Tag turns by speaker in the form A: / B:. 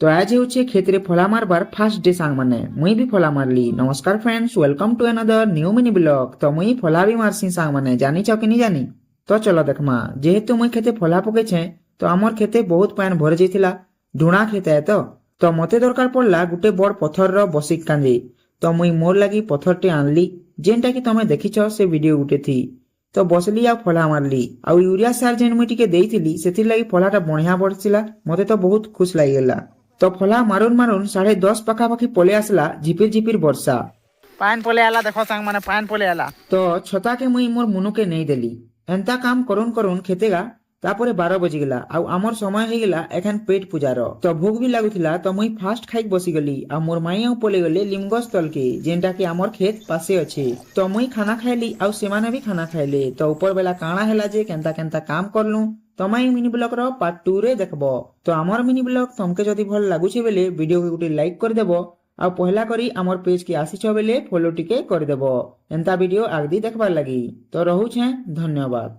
A: तो आज होचे खेतरे फला मारबार फास्ट डे सांग माने मुई भी फला मारली। नमस्कार friends, welcome to another new mini blog. तो मुई फला भी मारसी सांग माने, जानी छ कि नहीं जानी? तो चलो देखमा। जेहेतु मुई खेते फला पके छे तो आमर खेते बहुत पान भर जाइथिला। ढुणा खेते है तो मते दरकार पड़ला गुटे बड़ पत्थर रो बसिक कांदे। तो मुई मोर लगी पत्थरटे आनली, जेनटा कि तमे देखिछ से वीडियो गुटे थी। तो बसली आ फला मारली आ यूरिया सार जेन मुई टिके देइथिली सेथिर लगी फलाटा बढ़िया बढ़सिला। मते तो बहुत खुश लागिगला। तो फला मारुन मारुन 10:30 पाखापाखि पले आसला झिपिर झिपिर वर्षा।
B: पान पले आला देखो सांग माने पान पले आला
A: तो छता के मुई मोर मुनुके नहीं देली। एंता काम करुन करुन खेतेगा तापरे 12 बजिगला आउ आमर समय हो गला एखन पेट पूजार। तो भूख भी लागुथिला तो मुई फास्ट खाइक बसिगली आ मोर माई आउ पले गले लिमगस तल के, जेनटा कि आमर खेत पासे अच्छे। तो मुई खाना खाइली आउ सेमाने भी खाना खाइले। तो ऊपर बेला काଣା हैला जे केंता केंता काम करलु तमे मिनी ब्लॉग रो पार्ट 2 रे देखबो। तो आमर मिनी ब्लॉग तमके जदी भल लागुछे बेले वीडियो के गुटे लाइक कर देबो आ पहला करी आमर पेज के आसीछ बेले फॉलो टिके कर देबो। एंता वीडियो आगदी देखबार लगी। तो रहू छे, धन्यवाद।